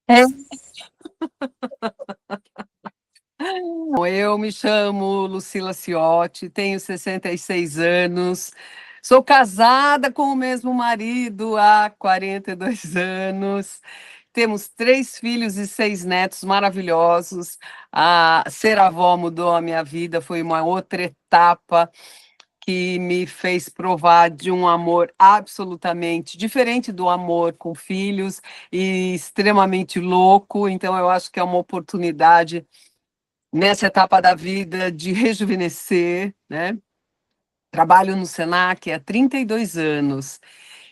É. Eu me chamo Lucila Ciotti, tenho 66 anos, sou casada com o mesmo marido há 42 anos, temos 3 filhos e 6 netos maravilhosos. Ser avó mudou a minha vida, foi uma outra etapa que me fez provar de um amor absolutamente diferente do amor com filhos e extremamente louco. Então, eu acho que é uma oportunidade nessa etapa da vida de rejuvenescer, né? Trabalho no Senac há 32 anos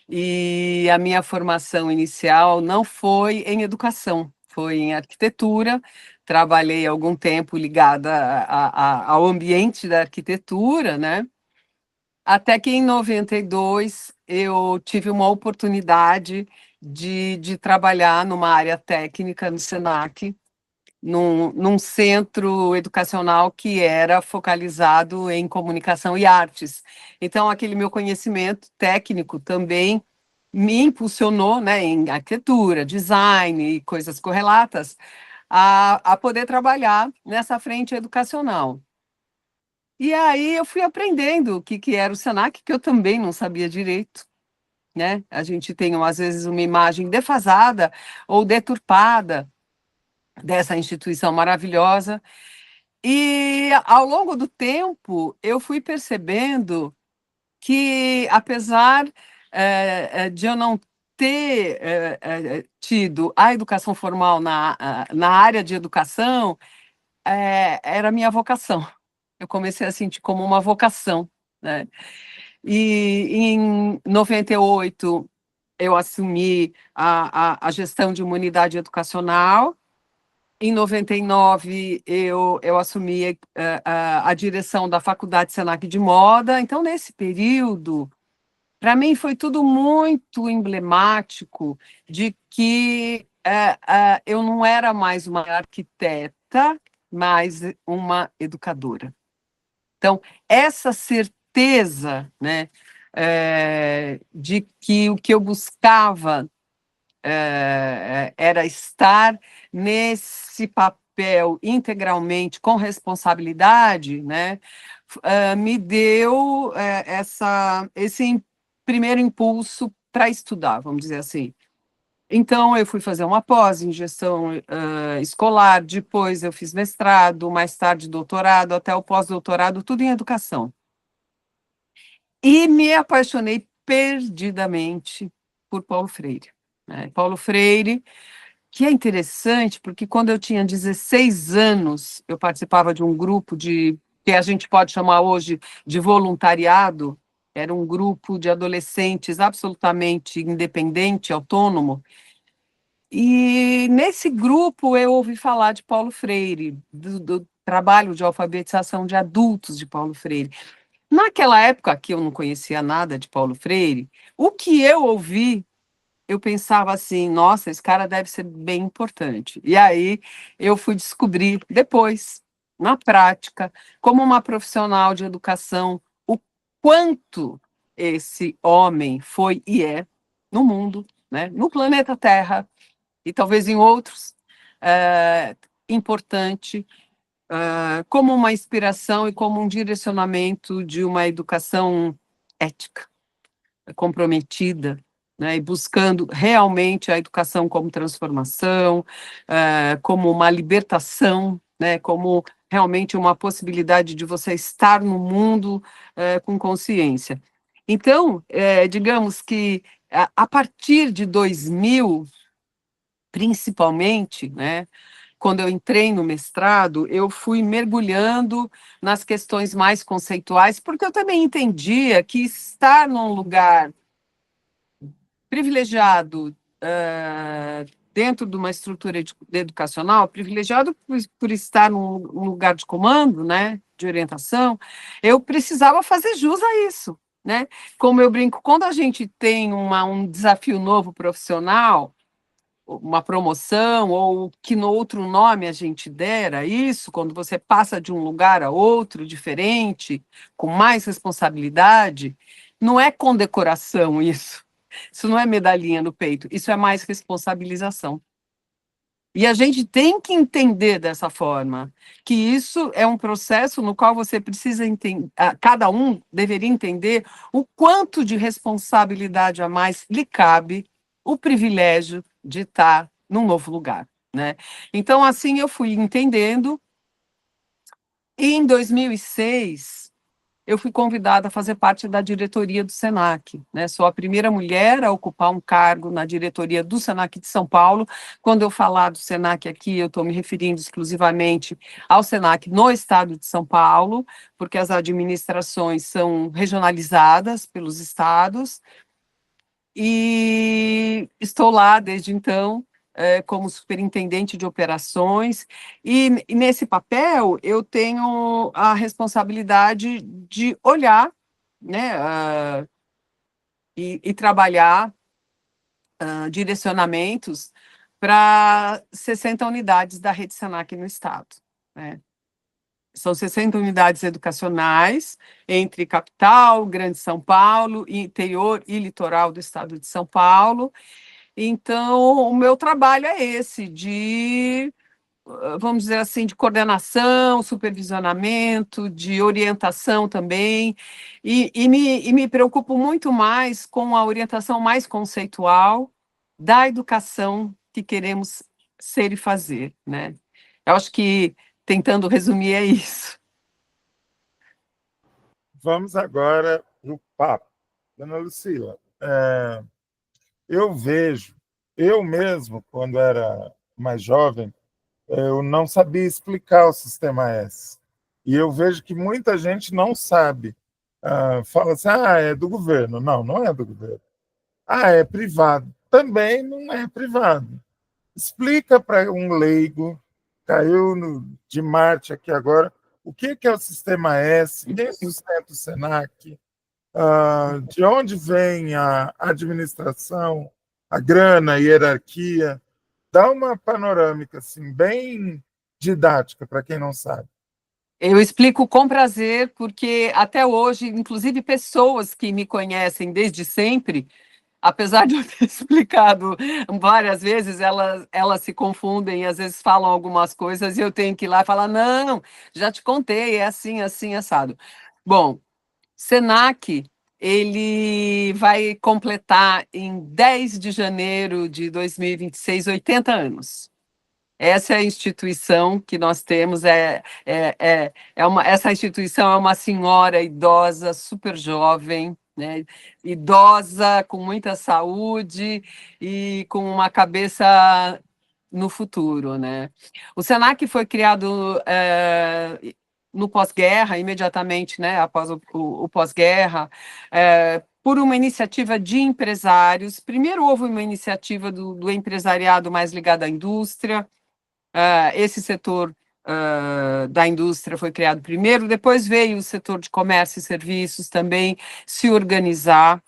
e a minha formação inicial não foi em educação, foi em arquitetura. Trabalhei algum tempo ligada ao ambiente da arquitetura, né? Até que em 92 eu tive uma oportunidade de trabalhar numa área técnica no Senac, num centro educacional que era focalizado em comunicação e artes. Então, aquele meu conhecimento técnico também me impulsionou, né, em arquitetura, design e coisas correlatas, a poder trabalhar nessa frente educacional. E aí eu fui aprendendo o que era o Senac, que eu também não sabia direito, né? A gente tem, às vezes, uma imagem defasada ou deturpada dessa instituição maravilhosa. E, ao longo do tempo, eu fui percebendo que, apesar de eu não ter tido a educação formal na área de educação, era a minha vocação. Eu comecei a sentir como uma vocação, né? E em 98 eu assumi a gestão de uma unidade educacional. Em 99 eu assumi a direção da Faculdade Senac de Moda. Então, nesse período, para mim foi tudo muito emblemático de que eu não era mais uma arquiteta, mas uma educadora. Então, essa certeza, né, de que o que eu buscava era estar nesse papel integralmente, com responsabilidade, né, me deu esse primeiro impulso para estudar, vamos dizer assim. Então, eu fui fazer uma pós em gestão escolar, depois eu fiz mestrado, mais tarde doutorado, até o pós-doutorado, tudo em educação. E me apaixonei perdidamente por Paulo Freire, né? Paulo Freire, que é interessante, porque quando eu tinha 16 anos, eu participava de um grupo que a gente pode chamar hoje de voluntariado. Era um grupo de adolescentes absolutamente independente, autônomo, e nesse grupo eu ouvi falar de Paulo Freire, do trabalho de alfabetização de adultos de Paulo Freire. Naquela época que eu não conhecia nada de Paulo Freire, o que eu ouvi, eu pensava assim, nossa, esse cara deve ser bem importante. E aí eu fui descobrir depois, na prática, como uma profissional de educação, o quanto esse homem foi e é no mundo, né, no planeta Terra, e talvez em outros, importante, como uma inspiração e como um direcionamento de uma educação ética, comprometida, né, e buscando realmente a educação como transformação, como uma libertação, né, como realmente uma possibilidade de você estar no mundo com consciência. Então, digamos que a partir de 2000, principalmente, né, quando eu entrei no mestrado, eu fui mergulhando nas questões mais conceituais, porque eu também entendia que estar num lugar privilegiado, dentro de uma estrutura educacional, privilegiado por estar num lugar de comando, né, de orientação, eu precisava fazer jus a isso, né? Como eu brinco, quando a gente tem um desafio novo profissional, uma promoção, ou que no outro nome a gente dera isso, quando você passa de um lugar a outro, diferente, com mais responsabilidade, não é condecoração isso. Isso não é medalhinha no peito, isso é mais responsabilização. E a gente tem que entender dessa forma, que isso é um processo no qual você precisa entender, cada um deveria entender o quanto de responsabilidade a mais lhe cabe o privilégio de estar num novo lugar, né? Então, assim, eu fui entendendo, e em 2006 eu fui convidada a fazer parte da diretoria do SENAC, né? Sou a primeira mulher a ocupar um cargo na diretoria do SENAC de São Paulo. Quando eu falar do SENAC aqui, eu estou me referindo exclusivamente ao SENAC no estado de São Paulo, porque as administrações são regionalizadas pelos estados, e estou lá desde então, como superintendente de operações, e nesse papel eu tenho a responsabilidade de olhar, né, e trabalhar direcionamentos para 60 unidades da rede Senac no estado, né? São 60 unidades educacionais entre capital, Grande São Paulo, interior e litoral do estado de São Paulo. Então, o meu trabalho é esse, de, vamos dizer assim, de coordenação, supervisionamento, de orientação também, e me preocupo muito mais com a orientação mais conceitual da educação que queremos ser e fazer, né? Eu acho que, tentando resumir, é isso. Vamos agora para o papo. Dona Lucila, eu vejo, eu mesmo, quando era mais jovem, eu não sabia explicar o sistema S. E eu vejo que muita gente não sabe. Fala assim, é do governo. Não, não é do governo. É privado. Também não é privado. Explica para um leigo, caiu de Marte aqui agora, o que é o sistema S, quem sustenta o SENAC, de onde vem a administração, a grana, a hierarquia. Dá uma panorâmica assim, bem didática para quem não sabe. Eu explico com prazer, porque até hoje, inclusive pessoas que me conhecem desde sempre, apesar de eu ter explicado várias vezes, elas se confundem e às vezes falam algumas coisas e eu tenho que ir lá e falar, não, já te contei, é assim, assim, assado. Bom, SENAC, ele vai completar em 10 de janeiro de 2026, 80 anos. Essa é a instituição que nós temos, essa instituição é uma senhora idosa, super jovem, né? Idosa, com muita saúde e com uma cabeça no futuro, né? O SENAC foi criado no pós-guerra, imediatamente, né, após o pós-guerra, por uma iniciativa de empresários. Primeiro houve uma iniciativa do empresariado mais ligado à indústria. Esse setor da indústria foi criado primeiro, depois veio o setor de comércio e serviços também se organizar,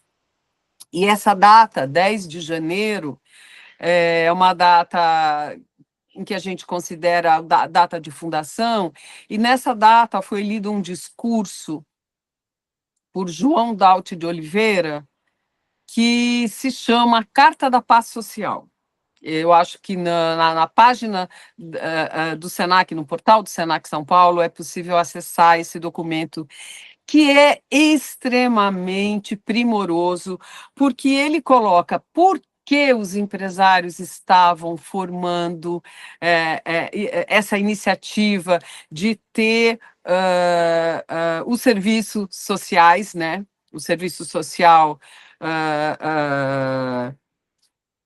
e essa data, 10 de janeiro, é uma data em que a gente considera a data de fundação, e nessa data foi lido um discurso por João Daut de Oliveira, que se chama Carta da Paz Social. Eu acho que na página do SENAC, no portal do SENAC São Paulo, é possível acessar esse documento, que é extremamente primoroso, porque ele coloca por que os empresários estavam formando essa iniciativa de ter os serviços sociais, né? O serviço social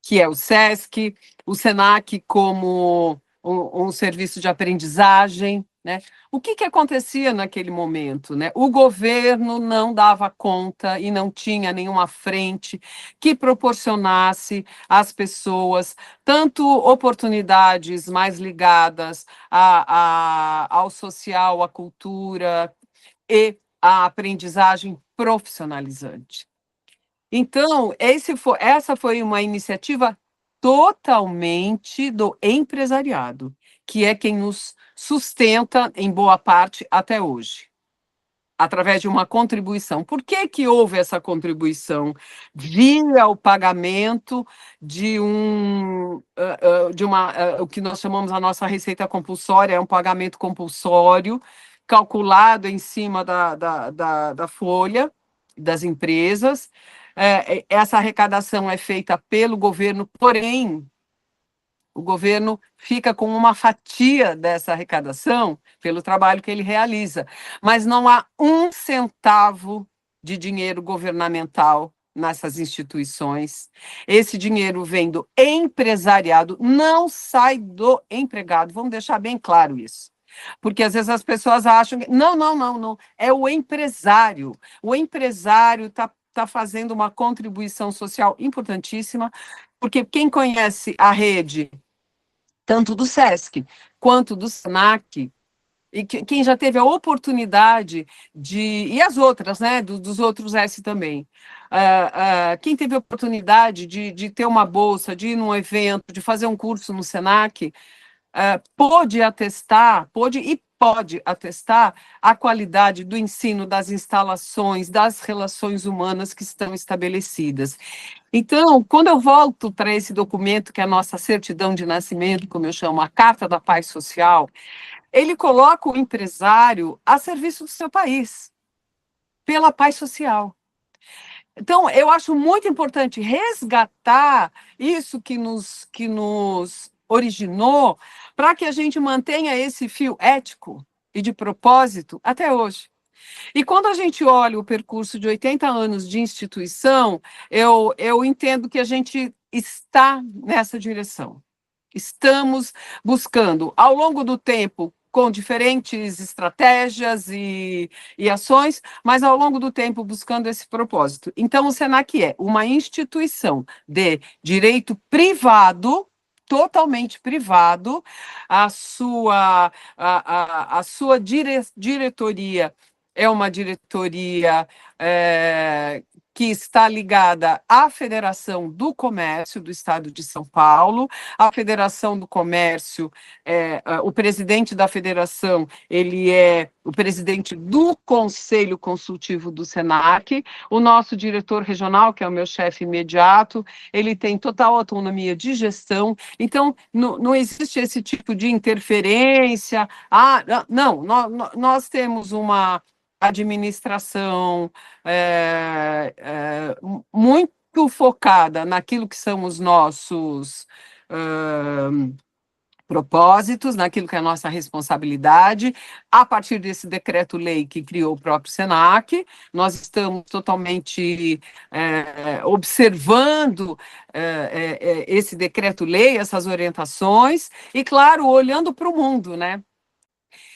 que é o SESC, o SENAC como um serviço de aprendizagem, né? O que acontecia naquele momento, né? O governo não dava conta e não tinha nenhuma frente que proporcionasse às pessoas tanto oportunidades mais ligadas ao social, à cultura e à aprendizagem profissionalizante. Então, essa foi uma iniciativa totalmente do empresariado, que é quem nos sustenta em boa parte até hoje. através de uma contribuição. Por que que houve essa contribuição? Via o pagamento de o que nós chamamos a nossa receita compulsória, é um pagamento compulsório, calculado em cima da folha das empresas. Essa arrecadação é feita pelo governo, porém, o governo fica com uma fatia dessa arrecadação pelo trabalho que ele realiza, mas não há um centavo de dinheiro governamental nessas instituições. Esse dinheiro vem do empresariado, não sai do empregado, vamos deixar bem claro isso. Porque às vezes as pessoas acham que não, é o empresário. O empresário está fazendo uma contribuição social importantíssima, porque quem conhece a rede, tanto do SESC quanto do SENAC, e quem já teve a oportunidade e as outras, né, dos outros S também, quem teve a oportunidade de ter uma bolsa, de ir num evento, de fazer um curso no SENAC, pode e pode atestar a qualidade do ensino, das instalações, das relações humanas que estão estabelecidas. Então, quando eu volto para esse documento, que é a nossa certidão de nascimento, como eu chamo, a Carta da Paz Social, ele coloca o empresário a serviço do seu país, pela paz social. Então, eu acho muito importante resgatar isso que nos originou, para que a gente mantenha esse fio ético e de propósito até hoje. E quando a gente olha o percurso de 80 anos de instituição, eu entendo que a gente está nessa direção. Estamos buscando, ao longo do tempo, com diferentes estratégias e ações, mas ao longo do tempo buscando esse propósito. Então, o SENAC é uma instituição de direito privado, totalmente privado, a sua diretoria é uma diretoria que está ligada à Federação do Comércio do Estado de São Paulo. A Federação do Comércio, o presidente da federação, ele é o presidente do Conselho Consultivo do SENAC. O nosso diretor regional, que é o meu chefe imediato, ele tem total autonomia de gestão. Então, não existe esse tipo de interferência. Não, nós temos uma administração muito focada naquilo que são os nossos propósitos, naquilo que é a nossa responsabilidade. A partir desse decreto-lei que criou o próprio SENAC, nós estamos totalmente observando esse decreto-lei, essas orientações, e, claro, olhando para o mundo, né?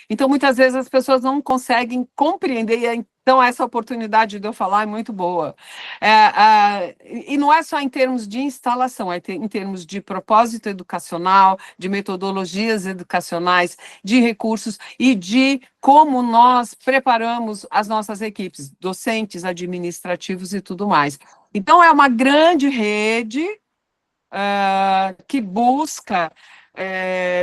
Então, muitas vezes as pessoas não conseguem compreender, então essa oportunidade de eu falar é muito boa. E não é só em termos de instalação, é em termos de propósito educacional, de metodologias educacionais, de recursos e de como nós preparamos as nossas equipes, docentes, administrativos e tudo mais. Então, é uma grande rede que busca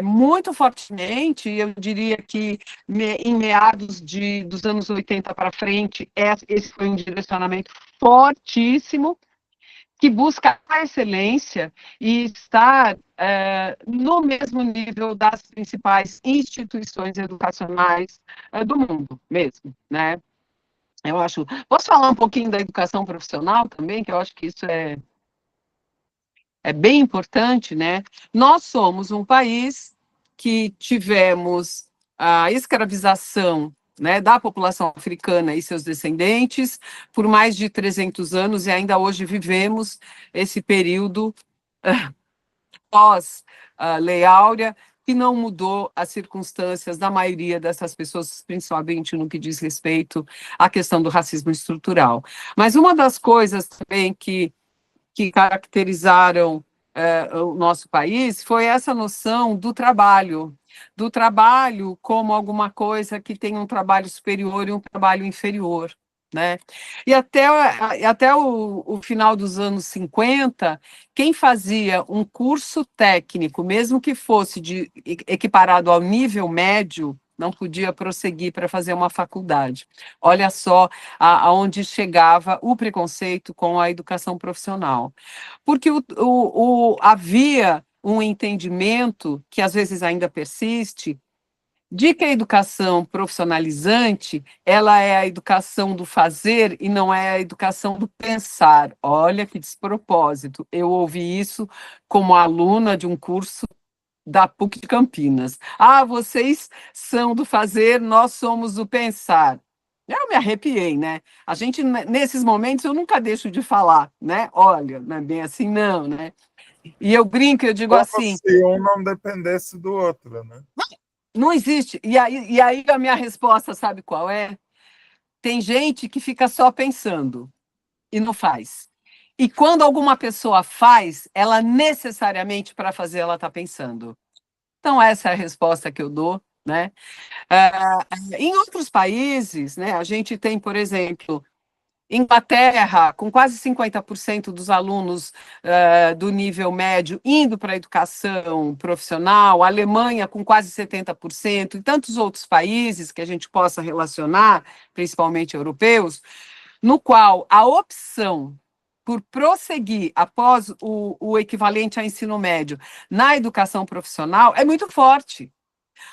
muito fortemente, eu diria que em meados dos anos 80 para frente, esse foi um direcionamento fortíssimo, que busca a excelência e estar no mesmo nível das principais instituições educacionais do mundo mesmo, né? Eu acho... Posso falar um pouquinho da educação profissional também, que eu acho que isso é bem importante, né? Nós somos um país que tivemos a escravização, né, da população africana e seus descendentes por mais de 300 anos, e ainda hoje vivemos esse período pós-Lei Áurea, que não mudou as circunstâncias da maioria dessas pessoas, principalmente no que diz respeito à questão do racismo estrutural. Mas uma das coisas também que caracterizaram o nosso país foi essa noção do trabalho como alguma coisa que tem um trabalho superior e um trabalho inferior, né? E até o final dos anos 50, quem fazia um curso técnico, mesmo que fosse equiparado ao nível médio, não podia prosseguir para fazer uma faculdade. Olha só aonde chegava o preconceito com a educação profissional. Porque havia um entendimento, que às vezes ainda persiste, de que a educação profissionalizante, ela é a educação do fazer e não é a educação do pensar. Olha que despropósito. Eu ouvi isso como aluna de um curso da PUC de Campinas. Ah, vocês são do fazer, nós somos do pensar. Eu me arrepiei, né? A gente, nesses momentos, eu nunca deixo de falar, né? Olha, não é bem assim, não, né? E eu brinco, eu digo Como assim, se um não dependesse do outro, né? não existe. E aí a minha resposta, sabe qual é? Tem gente que fica só pensando e não faz. E quando alguma pessoa faz, ela necessariamente, para fazer, ela está pensando. Então, essa é a resposta que eu dou, né? Em outros países, né, a gente tem, por exemplo, Inglaterra, com quase 50% dos alunos do nível médio indo para a educação profissional, Alemanha com quase 70%, e tantos outros países que a gente possa relacionar, principalmente europeus, no qual a opção por prosseguir após o equivalente a ensino médio na educação profissional é muito forte.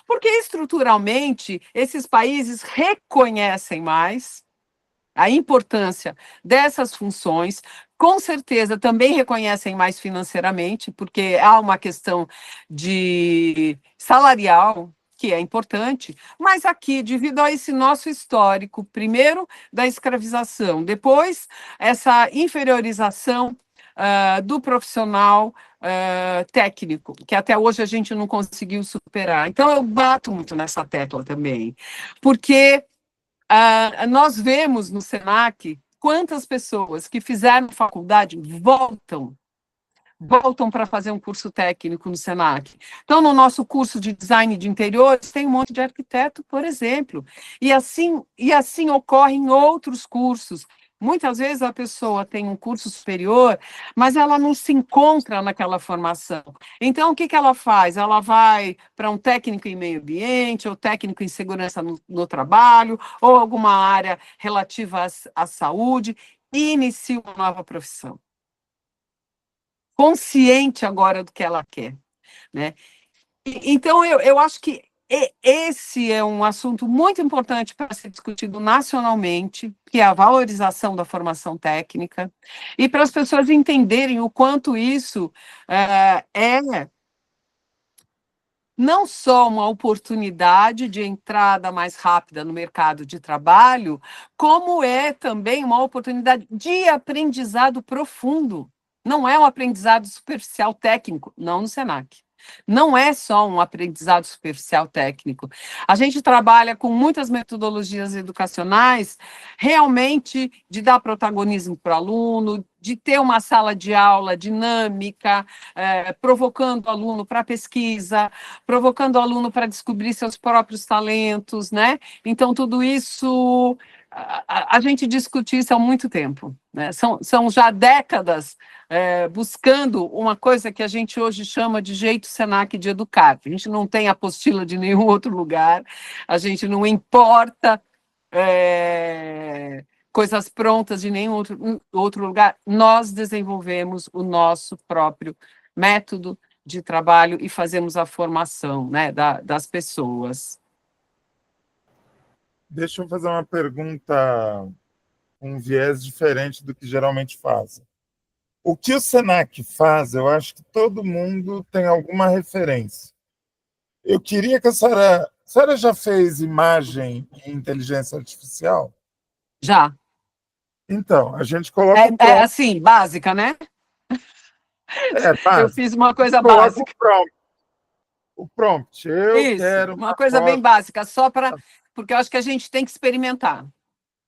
Porque estruturalmente esses países reconhecem mais a importância dessas funções, com certeza também reconhecem mais financeiramente, porque há uma questão de salarial que é importante, mas aqui, devido a esse nosso histórico, primeiro da escravização, depois essa inferiorização do profissional técnico, que até hoje a gente não conseguiu superar. Então, eu bato muito nessa tecla também, porque nós vemos no Senac quantas pessoas que fizeram faculdade voltam para fazer um curso técnico no Senac. Então, no nosso curso de design de interiores, tem um monte de arquiteto, por exemplo. E assim ocorre em outros cursos. Muitas vezes a pessoa tem um curso superior, mas ela não se encontra naquela formação. Então, o que ela faz? Ela vai para um técnico em meio ambiente, ou técnico em segurança no trabalho, ou alguma área relativa à saúde, e inicia uma nova profissão, consciente agora do que ela quer, né? Então, eu acho que esse é um assunto muito importante para ser discutido nacionalmente, que é a valorização da formação técnica, e para as pessoas entenderem o quanto isso é não só uma oportunidade de entrada mais rápida no mercado de trabalho, como é também uma oportunidade de aprendizado profundo. Não é um aprendizado superficial técnico, não no Senac. Não é só um aprendizado superficial técnico. A gente trabalha com muitas metodologias educacionais, realmente de dar protagonismo para o aluno, de ter uma sala de aula dinâmica, provocando o aluno para pesquisa, provocando o aluno para descobrir seus próprios talentos, né? Então, tudo isso, a gente discute isso há muito tempo, né? São já décadas buscando uma coisa que a gente hoje chama de jeito Senac de educar. A gente não tem apostila de nenhum outro lugar, a gente não importa coisas prontas de nenhum outro lugar. Nós desenvolvemos o nosso próprio método de trabalho e fazemos a formação, né, das pessoas. Deixa eu fazer uma pergunta, um viés diferente do que geralmente fazem. O que o Senac faz, eu acho que todo mundo tem alguma referência. Eu queria que a senhora já fez imagem em inteligência artificial? Já. Então, a gente coloca o prompt. Assim, básica, né? Eu Básico. fiz uma coisa Coloca básica. o prompt. O prompt, eu Isso, quero uma uma coisa bem foto. básica, só para... Porque eu acho que a gente tem que experimentar.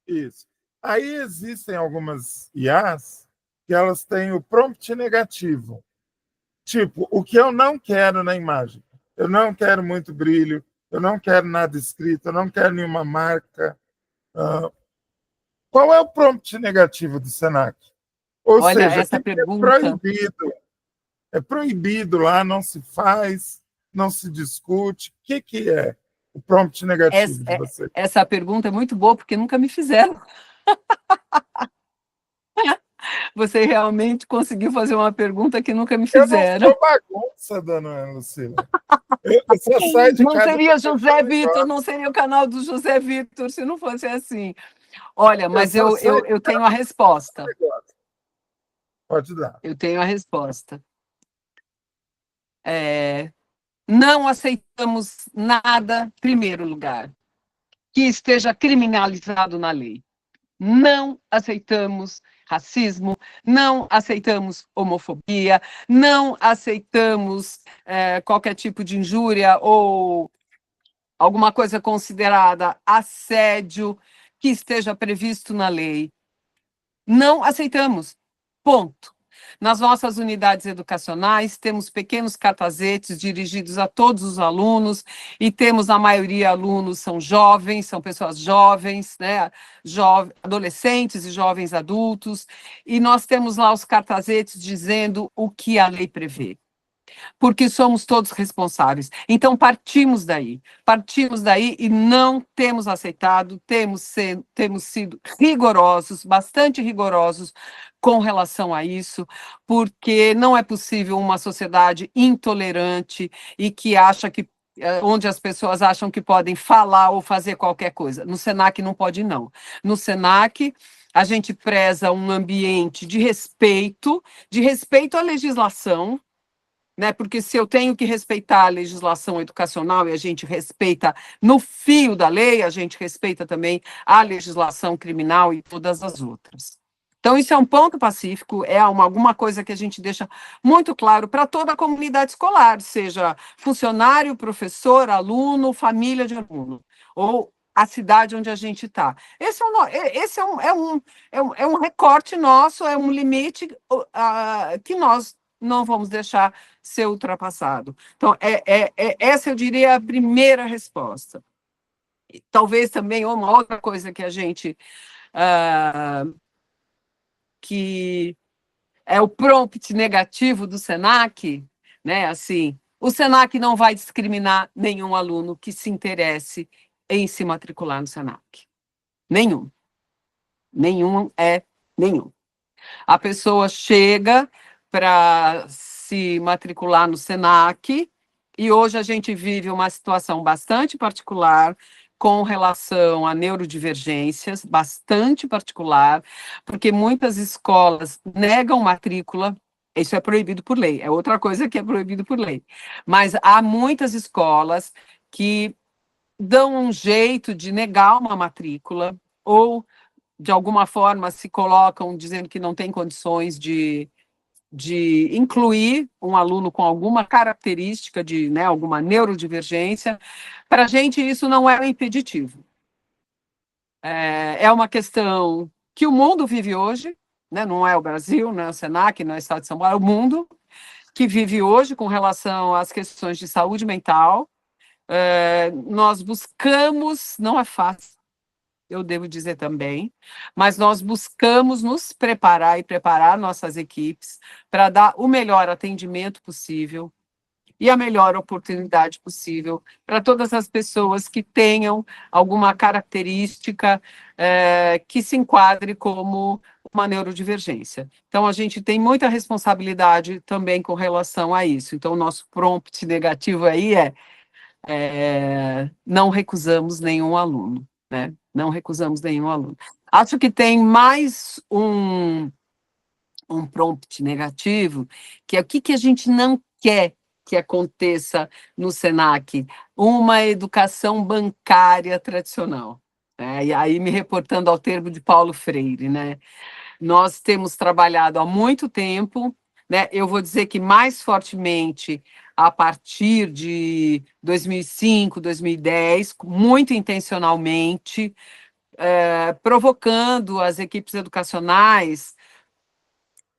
Isso. Aí existem algumas IAs que elas têm o prompt negativo. Tipo, o que eu não quero na imagem. Eu não quero muito brilho, eu não quero nada escrito, eu não quero nenhuma marca. Qual é o prompt negativo do Senac? Ou Olha, seja, o essa que é pergunta... proibido? É proibido lá, não se faz, não se discute. O que é? o prompt negativo de você? Essa pergunta é muito boa, porque nunca me fizeram. Você realmente conseguiu fazer uma pergunta que nunca me Eu não fizeram. sou bagunça, dona Lucila. Eu só saio de Não casa... seria José Vitor, não seria o canal do José Vitor se não fosse assim. Olha, mas eu tenho a resposta. Pode dar. Eu tenho a resposta. Não aceitamos nada, em primeiro lugar, que esteja criminalizado na lei. Não aceitamos racismo, não aceitamos homofobia, não aceitamos qualquer tipo de injúria ou alguma coisa considerada assédio que esteja previsto na lei. Não aceitamos. Ponto. Nas nossas unidades educacionais, temos pequenos cartazetes dirigidos a todos os alunos, e temos, a maioria, alunos são jovens, são pessoas jovens, né? Adolescentes e jovens adultos, e nós temos lá os cartazetes dizendo o que a lei prevê, porque somos todos responsáveis. Então, partimos daí e não temos aceitado, temos sido rigorosos, bastante rigorosos com relação a isso, porque não é possível uma sociedade intolerante e que acha que onde as pessoas acham que podem falar ou fazer qualquer coisa. No Senac não pode, não. No Senac, a gente preza um ambiente de respeito à legislação, né? Porque se eu tenho que respeitar a legislação educacional e a gente respeita no fio da lei, a gente respeita também a legislação criminal e todas as outras. Então, isso é um ponto pacífico, é alguma coisa que a gente deixa muito claro para toda a comunidade escolar, seja funcionário, professor, aluno, família de aluno, ou a cidade onde a gente está. Esse é um recorte nosso, é um limite que nós não vamos deixar ser ultrapassado. Então, essa, eu diria, a primeira resposta. Talvez também uma outra coisa que a gente... que é o prompt negativo do Senac, né? Assim, o Senac não vai discriminar nenhum aluno que se interesse em se matricular no Senac. Nenhum. Nenhum. A pessoa chega para se matricular no Senac, e hoje a gente vive uma situação bastante particular com relação a neurodivergências, bastante particular, porque muitas escolas negam matrícula. Isso é proibido por lei, é outra coisa que é proibido por lei. Mas há muitas escolas que dão um jeito de negar uma matrícula, ou de alguma forma se colocam dizendo que não tem condições de incluir um aluno com alguma característica de, né, alguma neurodivergência. Para a gente, isso não é um impeditivo. É uma questão que o mundo vive hoje, né? Não é o Brasil, não é o Senac, não é o Estado de São Paulo, é o mundo que vive hoje com relação às questões de saúde mental. Nós buscamos, não é fácil, eu devo dizer também, mas nós buscamos nos preparar e preparar nossas equipes para dar o melhor atendimento possível e a melhor oportunidade possível para todas as pessoas que tenham alguma característica que se enquadre como uma neurodivergência. Então, a gente tem muita responsabilidade também com relação a isso. Então, o nosso prompt negativo aí não recusamos nenhum aluno, né? Não recusamos nenhum aluno. Acho que tem mais um prompt negativo, que é o que a gente não quer que aconteça no Senac: uma educação bancária tradicional. E aí, me reportando ao termo de Paulo Freire, né? Nós temos trabalhado há muito tempo, né? Eu vou dizer que mais fortemente a partir de 2005, 2010, muito intencionalmente, provocando as equipes educacionais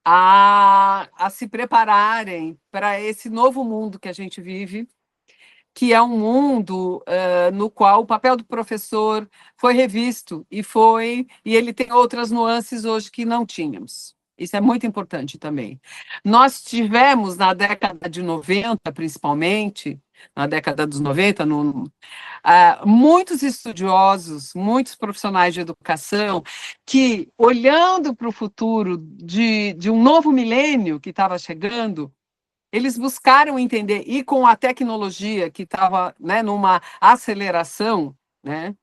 a se prepararem para esse novo mundo que a gente vive, que é um mundo no qual o papel do professor foi revisto e ele tem outras nuances hoje que não tínhamos. Isso é muito importante também. Nós tivemos, na década de 90, principalmente, na década dos 90, muitos estudiosos, muitos profissionais de educação, que, olhando para o futuro de um novo milênio que estava chegando, eles buscaram entender, e com a tecnologia que estava, né, numa aceleração, né,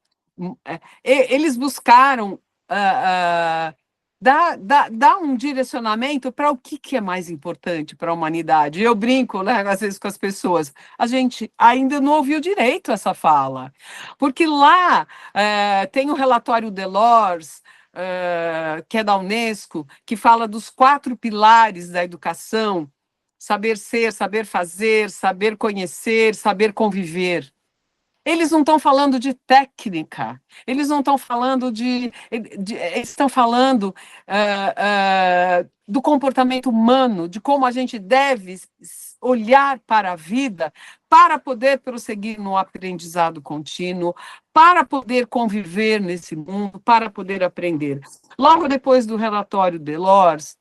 eles buscaram dar um direcionamento para o que é mais importante para a humanidade. Eu brinco, né, às vezes com as pessoas, a gente ainda não ouviu direito essa fala, porque lá tem o relatório Delors, que é da Unesco, que fala dos 4 pilares da educação: saber ser, saber fazer, saber conhecer, saber conviver. Eles não estão falando de técnica, eles não estão falando eles estão falando do comportamento humano, de como a gente deve olhar para a vida para poder prosseguir no aprendizado contínuo, para poder conviver nesse mundo, para poder aprender. Logo depois do relatório Delors,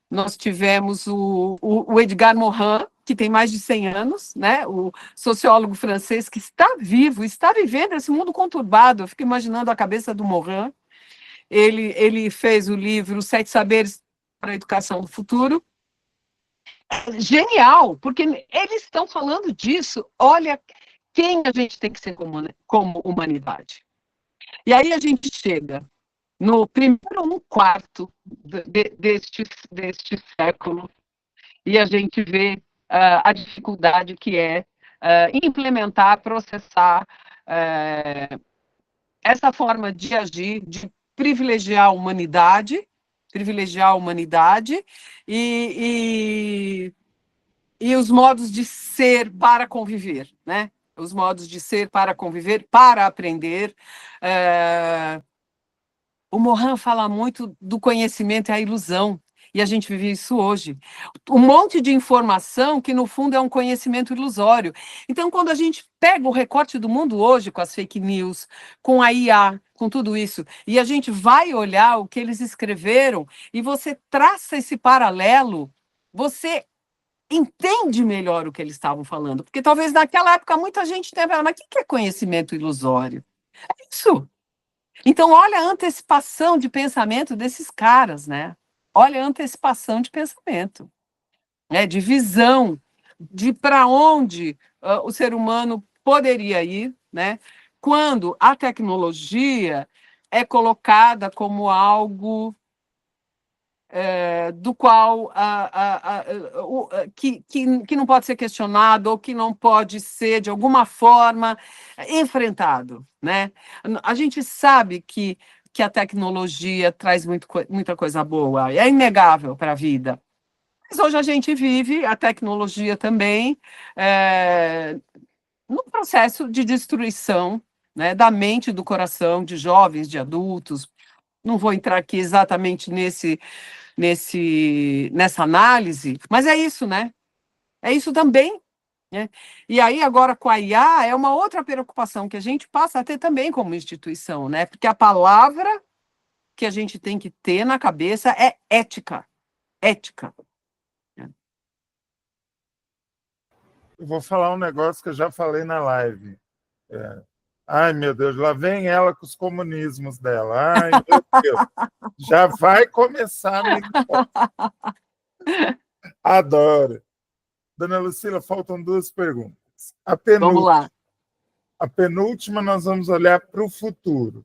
nós tivemos o Edgar Morin, que tem mais de 100 anos, né? O sociólogo francês que está vivo, está vivendo esse mundo conturbado. Eu fico imaginando a cabeça do Morin. Ele fez o livro Sete Saberes para a Educação do Futuro. Genial, porque eles estão falando disso. Olha quem a gente tem que ser como humanidade. E aí a gente chega no primeiro um quarto deste século, e a gente vê a dificuldade que é implementar, processar essa forma de agir, de privilegiar a humanidade e os modos de ser para conviver, né? Os modos de ser para conviver, para aprender. O Morin fala muito do conhecimento e a ilusão, e a gente vive isso hoje. Um monte de informação que, no fundo, é um conhecimento ilusório. Então, quando a gente pega o recorte do mundo hoje, com as fake news, com a IA, com tudo isso, e a gente vai olhar o que eles escreveram, e você traça esse paralelo, você entende melhor o que eles estavam falando. Porque talvez naquela época muita gente tenha falado, mas o que é conhecimento ilusório? É isso. Então, olha a antecipação de pensamento desses caras, né? Olha a antecipação de pensamento, né? De visão, de para onde o ser humano poderia ir, né? Quando a tecnologia é colocada como algo do qual que não pode ser questionado ou que não pode ser, de alguma forma, enfrentado, né? A gente sabe que a tecnologia traz muita coisa boa, é inegável para a vida. Mas hoje a gente vive a tecnologia também no processo de destruição, né, da mente e do coração de jovens, de adultos. Não vou entrar aqui exatamente nessa análise, mas é isso, né? É isso também, né? E aí, agora, com a IA, é uma outra preocupação que a gente passa a ter também como instituição, né? Porque a palavra que a gente tem que ter na cabeça é ética. Ética. Eu vou falar um negócio que eu já falei na live. Ai, meu Deus, lá vem ela com os comunismos dela. Ai, meu Deus. Já vai começar a militância. Adoro. Dona Lucila, faltam 2 perguntas. Vamos lá. A penúltima, nós vamos olhar para o futuro.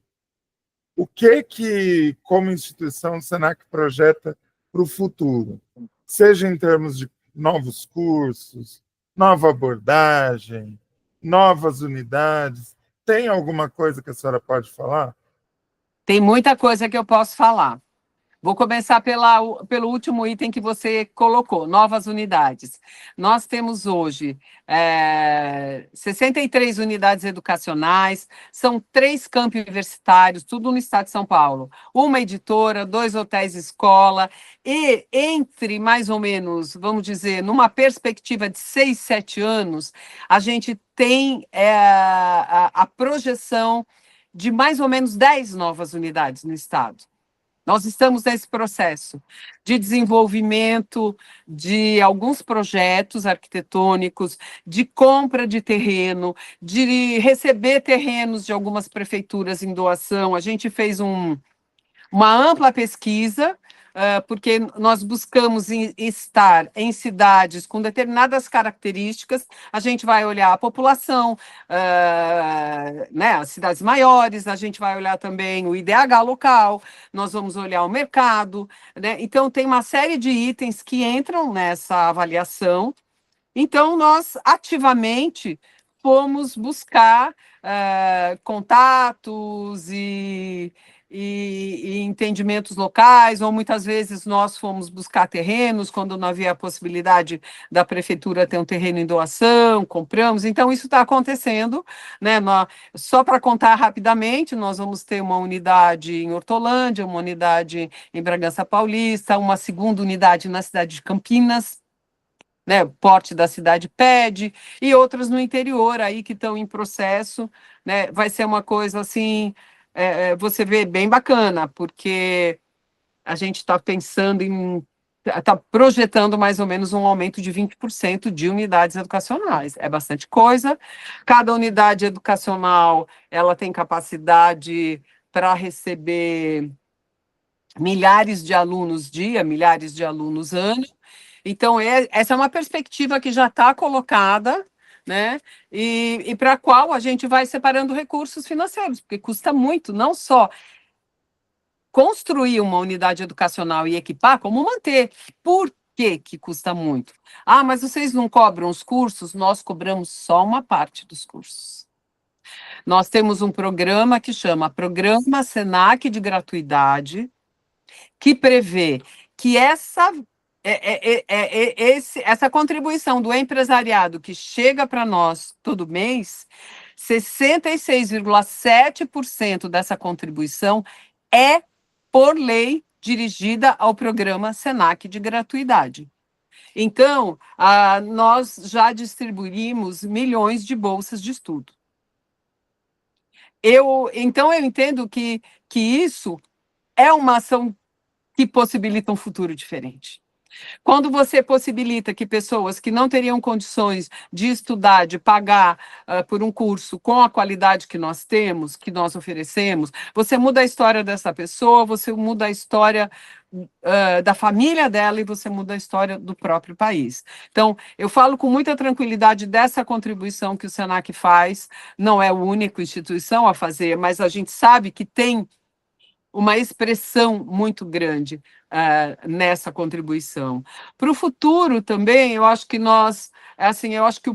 O que, como instituição, o Senac projeta para o futuro? Seja em termos de novos cursos, nova abordagem, novas unidades. Tem alguma coisa que a senhora pode falar? Tem muita coisa que eu posso falar. Vou começar pelo último item que você colocou, novas unidades. Nós temos hoje 63 unidades educacionais, são 3 campi universitários, tudo no estado de São Paulo, uma editora, 2 hotéis escola, e entre mais ou menos, vamos dizer, numa perspectiva de 6, 7 anos, a gente tem a projeção de mais ou menos 10 novas unidades no estado. Nós estamos nesse processo de desenvolvimento de alguns projetos arquitetônicos, de compra de terreno, de receber terrenos de algumas prefeituras em doação. A gente fez uma ampla pesquisa, porque nós buscamos estar em cidades com determinadas características. A gente vai olhar a população, né, as cidades maiores, a gente vai olhar também o IDH local, nós vamos olhar o mercado, né? Então, tem uma série de itens que entram nessa avaliação. Então, nós ativamente fomos buscar contatos e entendimentos locais, ou muitas vezes nós fomos buscar terrenos, quando não havia a possibilidade da prefeitura ter um terreno em doação, compramos. Então, isso está acontecendo, né? Só para contar rapidamente, nós vamos ter uma unidade em Hortolândia, uma unidade em Bragança Paulista, uma segunda unidade na cidade de Campinas, né, o porte da cidade pede, e outras no interior aí que estão em processo, né, vai ser uma coisa assim, você vê, bem bacana, porque a gente está pensando está projetando mais ou menos um aumento de 20% de unidades educacionais, é bastante coisa. Cada unidade educacional, ela tem capacidade para receber milhares de alunos dia, milhares de alunos ano. Então, essa é uma perspectiva que já está colocada, né? E para a qual a gente vai separando recursos financeiros, porque custa muito, não só construir uma unidade educacional e equipar, como manter. Por que que custa muito? Ah, mas vocês não cobram os cursos? Nós cobramos só uma parte dos cursos. Nós temos um programa que chama Programa Senac de Gratuidade, que prevê que essa contribuição do empresariado que chega para nós todo mês, 66,7% dessa contribuição é, por lei, dirigida ao programa Senac de gratuidade. Então, nós já distribuímos milhões de bolsas de estudo. Então, eu entendo que isso é uma ação que possibilita um futuro diferente. Quando você possibilita que pessoas que não teriam condições de estudar, de pagar por um curso com a qualidade que nós temos, que nós oferecemos, você muda a história dessa pessoa, você muda a história da família dela e você muda a história do próprio país. Então, eu falo com muita tranquilidade dessa contribuição que o Senac faz, não é a única instituição a fazer, mas a gente sabe que tem uma expressão muito grande nessa contribuição. Para o futuro também, eu acho que eu acho que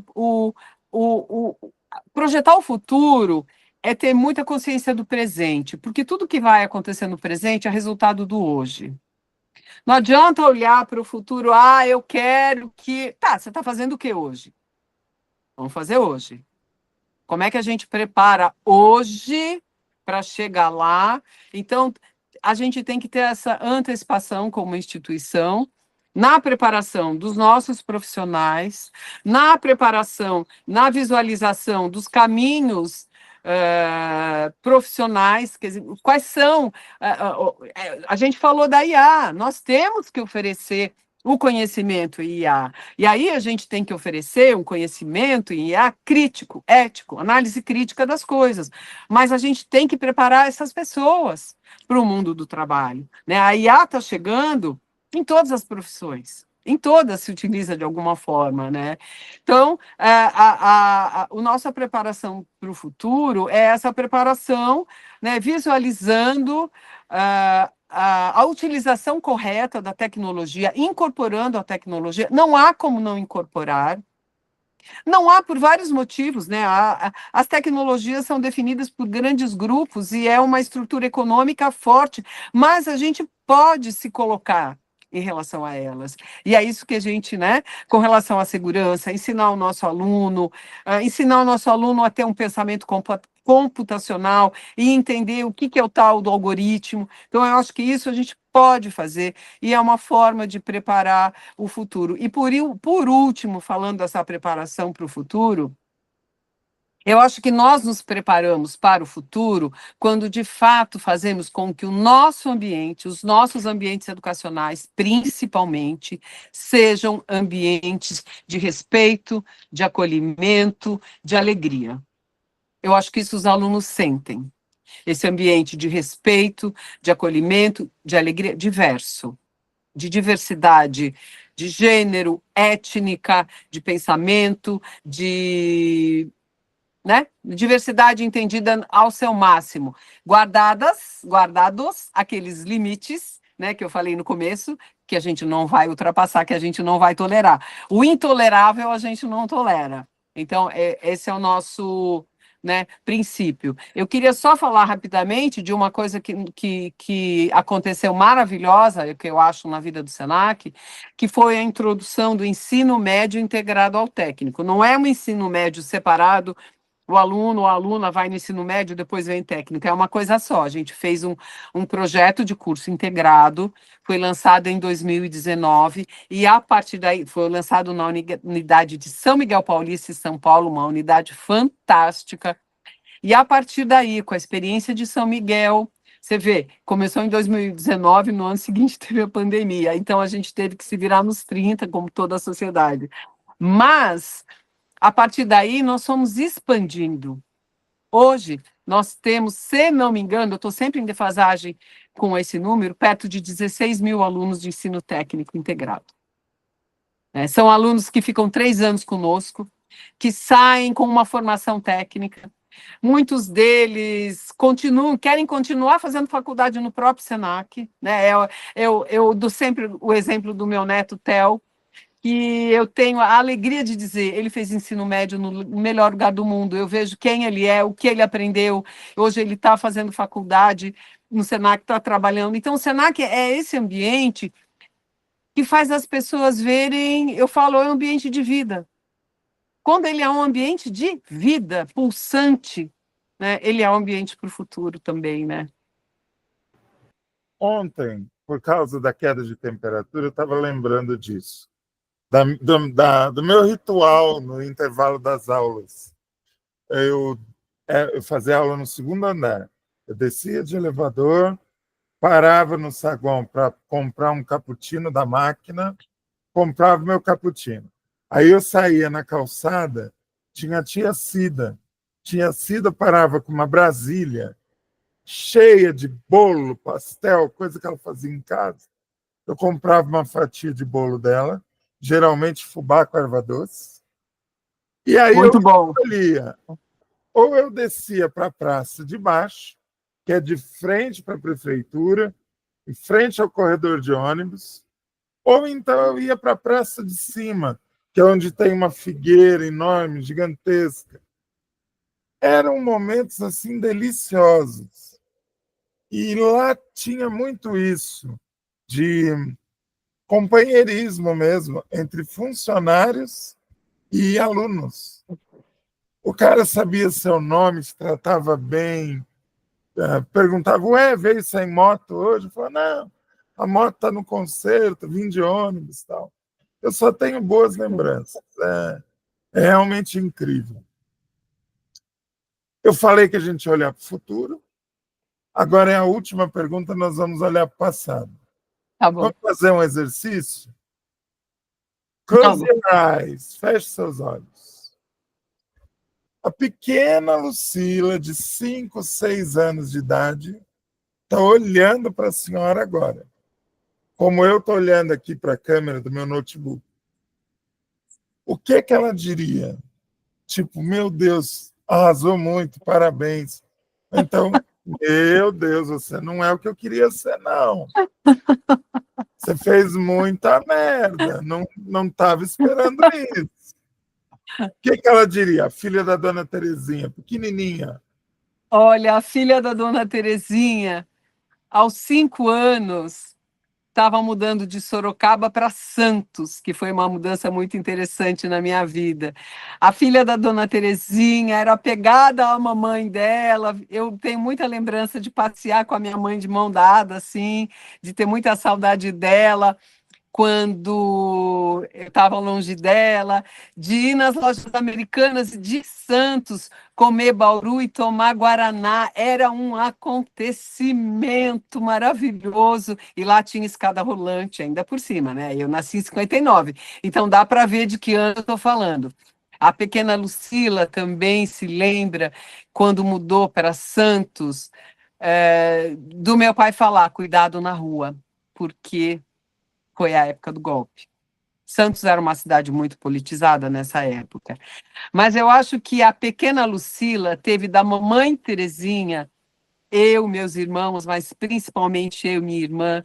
projetar o futuro é ter muita consciência do presente, porque tudo que vai acontecer no presente é resultado do hoje. Não adianta olhar para o futuro, eu quero que... Tá, você está fazendo o que hoje? Vamos fazer hoje. Como é que a gente prepara hoje para chegar lá? Então, a gente tem que ter essa antecipação como instituição, na preparação dos nossos profissionais, na preparação, na visualização dos caminhos profissionais, quer dizer, quais são... a gente falou da IA, nós temos que oferecer o conhecimento em IA. E aí a gente tem que oferecer um conhecimento em IA crítico, ético, análise crítica das coisas. Mas a gente tem que preparar essas pessoas para o mundo do trabalho, né? A IA está chegando em todas as profissões, em todas se utiliza de alguma forma, né? Então, a nossa preparação para o futuro é essa preparação, né, visualizando a utilização correta da tecnologia, incorporando a tecnologia. Não há como não incorporar. Não há, por vários motivos, né? As tecnologias são definidas por grandes grupos e é uma estrutura econômica forte, mas a gente pode se colocar em relação a elas. E é isso que a gente, né, com relação à segurança, ensinar o nosso aluno a ter um pensamento computacional e entender o que é o tal do algoritmo. Então, eu acho que isso a gente pode fazer e é uma forma de preparar o futuro. E, por último, falando dessa preparação para o futuro, Eu acho que nós nos preparamos para o futuro quando, de fato, fazemos com que o nosso ambiente, os nossos ambientes educacionais, principalmente, sejam ambientes de respeito, de acolhimento, de alegria. Eu acho que isso os alunos sentem. Esse ambiente de respeito, de acolhimento, de alegria, diverso, de diversidade de gênero, étnica, de pensamento, de, né? Diversidade entendida ao seu máximo, guardados aqueles limites, né, que eu falei no começo, que a gente não vai ultrapassar, que a gente não vai tolerar. O intolerável a gente não tolera. Então, esse é o nosso, né, princípio. Eu queria só falar rapidamente de uma coisa que aconteceu maravilhosa, que eu acho na vida do Senac, que foi a introdução do ensino médio integrado ao técnico. Não é um ensino médio separado, o aluno ou a aluna vai no ensino médio, depois vem técnico. É uma coisa só. A gente fez um projeto de curso integrado, foi lançado em 2019, e a partir daí foi lançado na unidade de São Miguel Paulista, em São Paulo, uma unidade fantástica. E a partir daí, com a experiência de São Miguel, você vê, começou em 2019, no ano seguinte teve a pandemia, então a gente teve que se virar nos 30, como toda a sociedade. Mas a partir daí, nós fomos expandindo. Hoje, nós temos, se não me engano, eu estou sempre em defasagem com esse número, perto de 16 mil alunos de ensino técnico integrado. São alunos que ficam 3 anos conosco, que saem com uma formação técnica. Muitos deles querem continuar fazendo faculdade no próprio Senac. Né? Eu dou sempre o exemplo do meu neto, Theo, que eu tenho a alegria de dizer, ele fez ensino médio no melhor lugar do mundo, eu vejo quem ele é, o que ele aprendeu, hoje ele está fazendo faculdade no Senac, está trabalhando. Então, o Senac é esse ambiente que faz as pessoas verem, eu falo, é um ambiente de vida. Quando ele é um ambiente de vida, pulsante, né, ele é um ambiente para o futuro também, né? Ontem, por causa da queda de temperatura, eu estava lembrando disso. Do meu ritual no intervalo das aulas. Eu fazia aula no segundo andar. Eu descia de elevador, parava no saguão para comprar um cappuccino da máquina, comprava meu cappuccino. Aí eu saía na calçada, tinha a tia Cida. Tia Cida parava com uma Brasília cheia de bolo, pastel, coisa que ela fazia em casa. Eu comprava uma fatia de bolo dela, geralmente fubá com erva doce. E aí Muito bom. escolhia. Ou eu descia para a praça de baixo, que é de frente para a prefeitura, em frente ao corredor de ônibus, ou então eu ia para a praça de cima, que é onde tem uma figueira enorme, gigantesca. Eram momentos assim deliciosos. E lá tinha muito isso, de companheirismo mesmo, entre funcionários e alunos. O cara sabia seu nome, se tratava bem, perguntava, ué, veio sem moto hoje? Eu falava, não, a moto está no concerto, vim de ônibus e tal. Eu só tenho boas lembranças. É realmente incrível. Eu falei que a gente ia olhar para o futuro. Agora é a última pergunta, nós vamos olhar para o passado. Tá bom. Vamos fazer um exercício? Close your eyes, feche seus olhos. A pequena Lucila, de 5, 6 anos de idade, está olhando para a senhora agora, como eu estou olhando aqui para a câmera do meu notebook. O que ela diria? Tipo, meu Deus, arrasou muito, parabéns. Então, meu Deus, você não é o que eu queria ser, não. Você fez muita merda, não estava esperando isso. O que ela diria? A filha da dona Terezinha, pequenininha. Olha, a filha da dona Terezinha, aos 5 anos, estava mudando de Sorocaba para Santos, que foi uma mudança muito interessante na minha vida. A filha da dona Terezinha era apegada à mamãe dela. Eu tenho muita lembrança de passear com a minha mãe de mão dada, assim, de ter muita saudade dela. quando eu estava longe dela, de ir nas lojas americanas de Santos, comer bauru e tomar guaraná, era um acontecimento maravilhoso, e lá tinha escada rolante ainda por cima, né? Eu nasci em 59, então dá para ver de que ano eu estou falando. A pequena Lucila também se lembra quando mudou para Santos, do meu pai falar, cuidado na rua, porque foi a época do golpe. Santos era uma cidade muito politizada nessa época. Mas eu acho que a pequena Lucila teve da mamãe Terezinha, eu, meus irmãos, mas principalmente eu e minha irmã,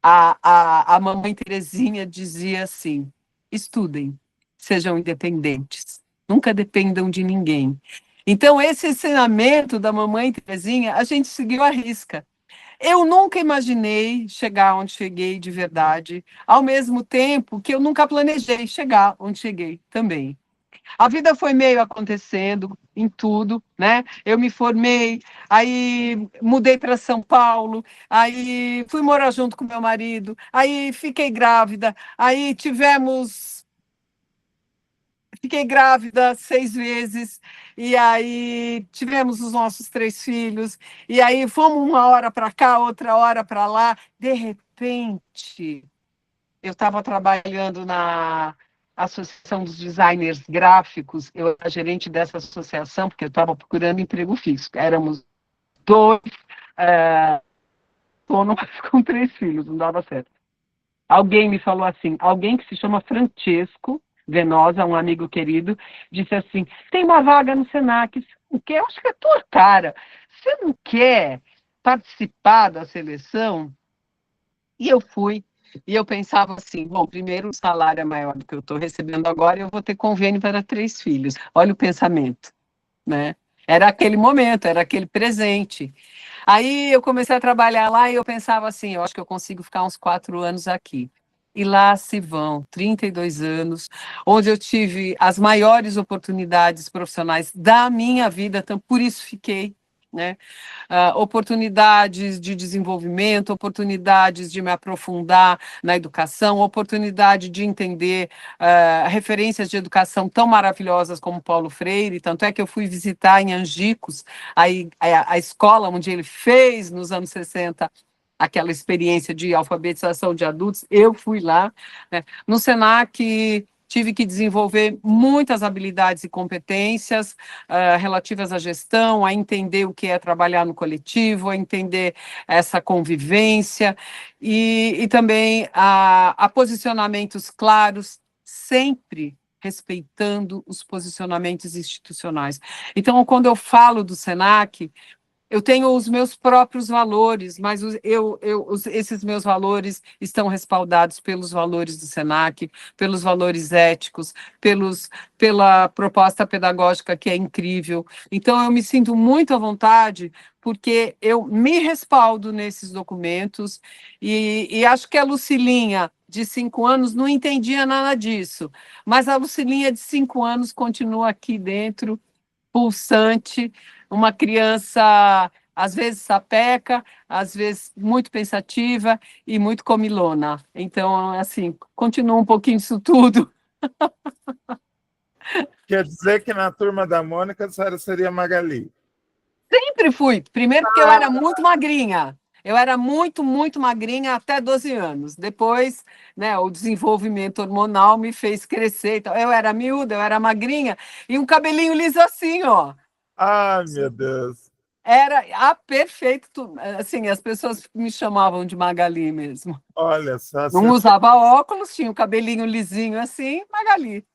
a mamãe Terezinha dizia assim: estudem, sejam independentes, nunca dependam de ninguém. Então, esse ensinamento da mamãe Terezinha, a gente seguiu à risca. Eu nunca imaginei chegar onde cheguei de verdade, ao mesmo tempo que eu nunca planejei chegar onde cheguei também. A vida foi meio acontecendo em tudo, né? Eu me formei, aí mudei para São Paulo, aí fui morar junto com meu marido, aí fiquei grávida, aí fiquei grávida 6 vezes, e aí tivemos os nossos 3 filhos, e aí fomos uma hora para cá, outra hora para lá. De repente, eu estava trabalhando na Associação dos Designers Gráficos, eu era gerente dessa associação, porque eu estava procurando emprego fixo. Éramos dois autônomos com 3 filhos, não dava certo. Alguém me falou assim, alguém que se chama Francesco Venosa, um amigo querido, disse assim: tem uma vaga no Senac, você não quer? Eu acho que é tua cara. Você não quer participar da seleção? E eu fui. E eu pensava assim, bom, primeiro o salário é maior do que eu estou recebendo agora, e eu vou ter convênio para 3 filhos. Olha o pensamento, né? Era aquele momento, era aquele presente. Aí eu comecei a trabalhar lá e eu pensava assim, eu acho que eu consigo ficar uns 4 anos aqui. E lá se vão 32 anos, onde eu tive as maiores oportunidades profissionais da minha vida, então por isso fiquei, né? Oportunidades de desenvolvimento, oportunidades de me aprofundar na educação, oportunidade de entender referências de educação tão maravilhosas como Paulo Freire, tanto é que eu fui visitar em Angicos a escola onde ele fez, nos anos 60, aquela experiência de alfabetização de adultos. Eu fui lá, né? No Senac, tive que desenvolver muitas habilidades e competências relativas à gestão, a entender o que é trabalhar no coletivo, a entender essa convivência e também a posicionamentos claros, sempre respeitando os posicionamentos institucionais. Então, quando eu falo do Senac, eu tenho os meus próprios valores, mas esses meus valores estão respaldados pelos valores do Senac, pelos valores éticos, pela proposta pedagógica que é incrível. Então, eu me sinto muito à vontade, porque eu me respaldo nesses documentos, e acho que a Lucilinha, de 5 anos, não entendia nada disso, mas a Lucilinha, de 5 anos, continua aqui dentro, pulsante, uma criança, às vezes sapeca, às vezes muito pensativa e muito comilona. Então, assim, continua um pouquinho disso tudo. Quer dizer que na turma da Mônica a senhora seria Magali? Sempre fui. Primeiro porque eu era muito magrinha. Eu era muito, muito magrinha até 12 anos. Depois, né, o desenvolvimento hormonal me fez crescer. Então, eu era miúda, eu era magrinha e um cabelinho liso assim, ó. Ai, meu Deus. Era perfeito. Assim, as pessoas me chamavam de Magali mesmo. Olha só. Não usava óculos, tinha o cabelinho lisinho assim, Magali.